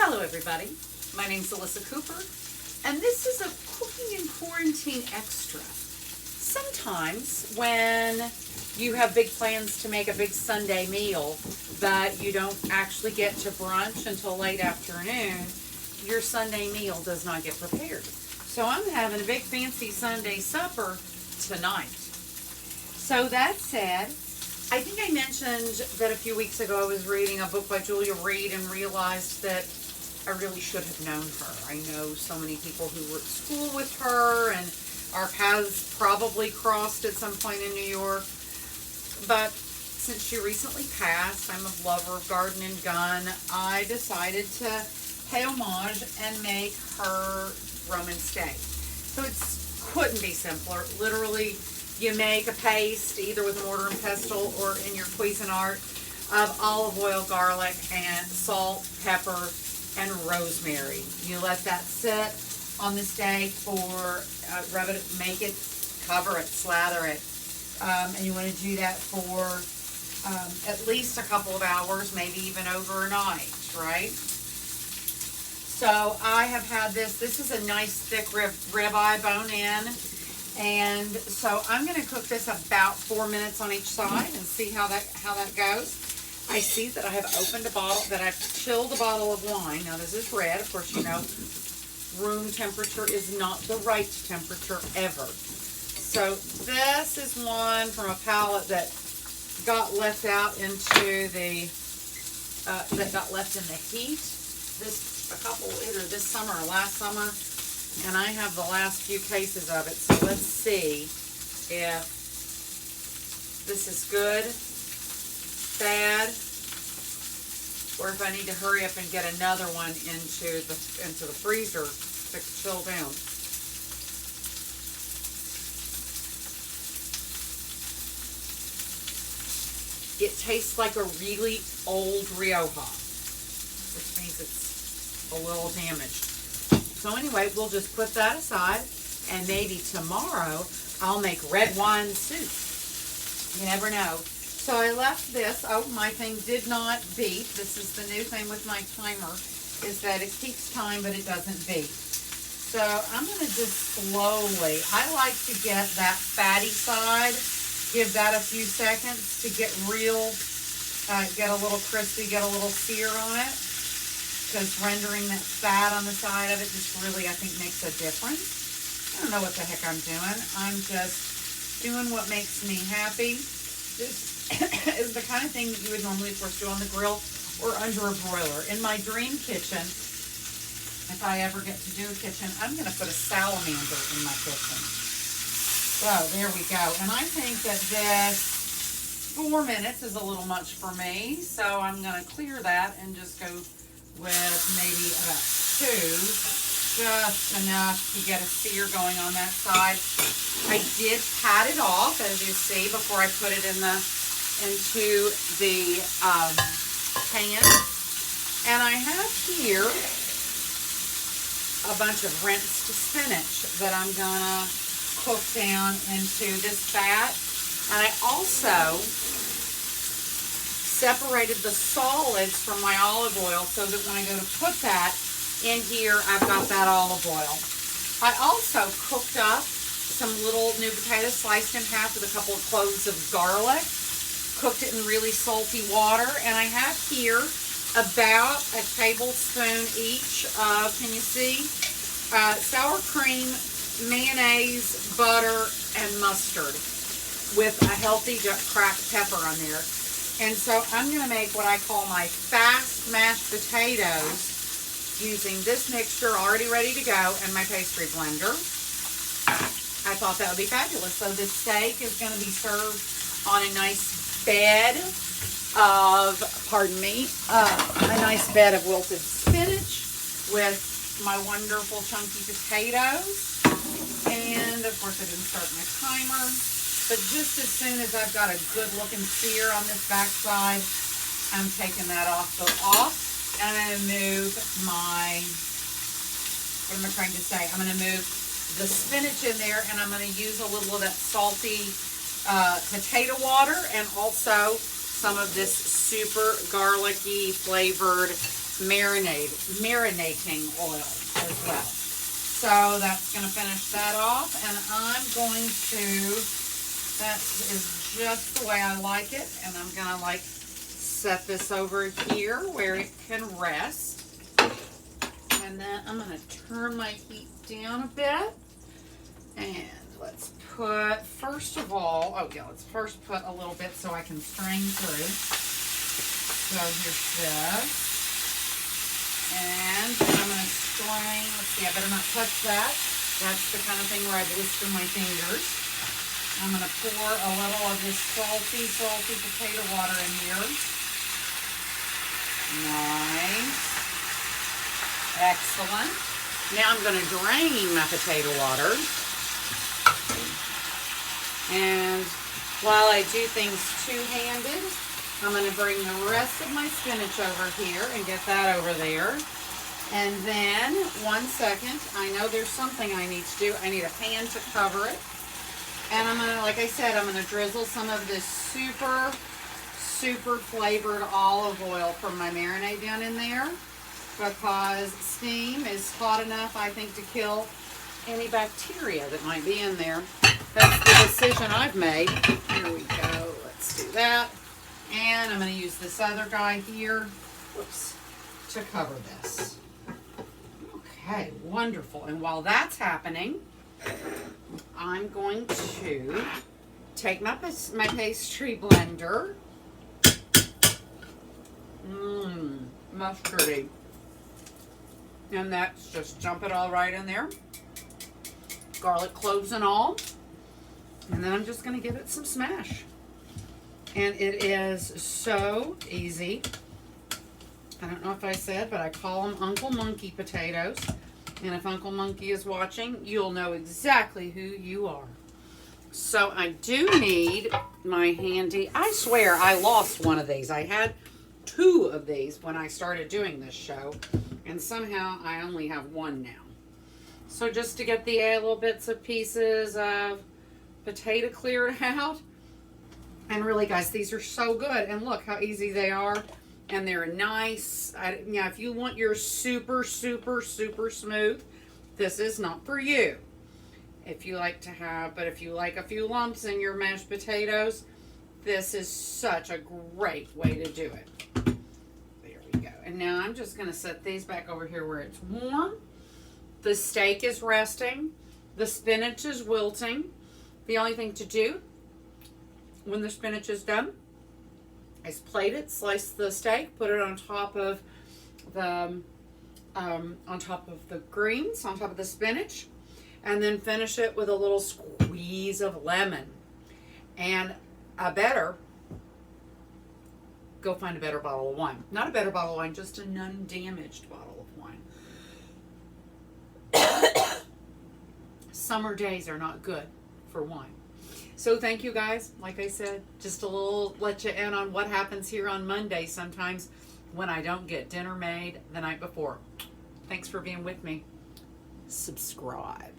Hello everybody, my name's Alyssa Cooper, and this is a Cooking in Quarantine Extra. Sometimes when you have big plans to make a big Sunday meal, but you don't actually get to brunch until late afternoon, your Sunday meal does not get prepared. So I'm having a big fancy Sunday supper tonight. So that said, I think I mentioned that a few weeks ago I was reading a book by Julia Reed and realized that I really should have known her. I know so many people who were at school with her, and our paths probably crossed at some point in New York. But since she recently passed, I'm a lover of Garden and Gun, I decided to pay homage and make her Roman steak. So it couldn't be simpler. Literally, you make a paste either with mortar and pestle or in your Cuisinart of olive oil, garlic, and salt, pepper, and rosemary. You let that sit on the steak for, rub it, make it, cover it, slather it. And you want to do that for at least a couple of hours, maybe even overnight, right? So I have had this. This is a nice thick ribeye bone in. And so I'm going to cook this about 4 minutes on each side and see how that goes. I see that I have opened a bottle, that I've chilled a bottle of wine. Now this is red. Of course, you know, room temperature is not the right temperature ever. So this is one from a pallet that got left out into the, that got left in the heat. Either this summer or last summer. And I have the last few cases of it, so let's see if this is good, bad, or if I need to hurry up and get another one into the freezer to chill down. It tastes like a really old Rioja, which means it's a little damaged. So anyway, we'll just put that aside, and maybe tomorrow I'll make red wine soup. You never know. So I left this. Oh, my thing did not beep. This is the new thing with my timer, is that it keeps time, but it doesn't beep. So I'm going to just slowly, I like to get that fatty side, give that a few seconds to get real, get a little crispy, get a little sear on it. Because rendering that fat on the side of it just really, I think, makes a difference. I don't know what the heck I'm doing. I'm just doing what makes me happy. This is the kind of thing that you would normally, of course, do on the grill or under a broiler. In my dream kitchen, if I ever get to do a kitchen, I'm going to put a salamander in my kitchen. So, there we go. And I think that this 4 minutes is a little much for me. So, I'm going to clear that and just go with maybe about 2, just enough to get a sear going on that side. I did pat it off, as you see, before I put it into the pan. And I have here a bunch of rinsed spinach that I'm gonna cook down into this fat. And I also separated the solids from my olive oil so that when I go to put that in here, I've got that olive oil. I also cooked up some little new potatoes sliced in half with a couple of cloves of garlic, cooked it in really salty water, and I have here about a tablespoon each of, can you see, sour cream, mayonnaise, butter, and mustard with a healthy cracked pepper on there. And so I'm going to make what I call my fast mashed potatoes using this mixture already ready to go and my pastry blender. I thought that would be fabulous. So this steak is going to be served on a nice bed of, a nice bed of wilted spinach with my wonderful chunky potatoes. And of course I didn't start my timer. But just as soon as I've got a good looking sear on this back side, I'm taking that off. So off, and I'm going to move my, what am I trying to say? I'm going to move the spinach in there, and I'm going to use a little of that salty potato water, and also some of this super garlicky flavored marinating oil as well. So that's going to finish that off, and I'm going to, that is just the way I like it, and I'm going to like set this over here where it can rest. And then I'm going to turn my heat down a bit, and let's put, first of all, let's first put a little bit so I can strain through. So here's this. And then I'm going to strain. Let's see, I better not touch that. That's the kind of thing where I blister my fingers. I'm going to pour a little of this salty potato water in here. Nice. Excellent. Now I'm going to drain my potato water. And while I do things two-handed, I'm going to bring the rest of my spinach over here and get that over there. And then, one second, I know there's something I need to do. I need a pan to cover it. And I'm going to, like I said, I'm going to drizzle some of this super flavored olive oil from my marinade down in there, because steam is hot enough, I think, to kill any bacteria that might be in there. That's the decision I've made. Here we go. Let's do that. And I'm going to use this other guy here, whoops, to cover this. Okay, wonderful. And while that's happening, I'm going to take my pastry blender. Mustardy. And that's just dump it all right in there. Garlic cloves and all. And then I'm just going to give it some smash. And it is so easy. I don't know if I said, but I call them Uncle Monkey potatoes. And if Uncle Monkey is watching, you'll know exactly who you are. So I do need my handy, I swear I lost one of these. I had 2 of these when I started doing this show. And somehow I only have 1 now. So just to get the little bits of pieces of potato cleared out. And really, guys, these are so good. And look how easy they are. And they're nice. If you want your super smooth, this is not for you. If you like to have, but if you like a few lumps in your mashed potatoes, this is such a great way to do it. There we go. And now I'm just going to set these back over here where it's warm. The steak is resting. The spinach is wilting. The only thing to do when the spinach is done is plate it, slice the steak, put it on top of the greens, on top of the spinach, and then finish it with a little squeeze of lemon. And go find a better bottle of wine. Not a better bottle of wine, just an undamaged bottle of wine. Summer days are not good for wine. So thank you guys. Like I said, just a little let you in on what happens here on Monday sometimes when I don't get dinner made the night before. Thanks for being with me. Subscribe.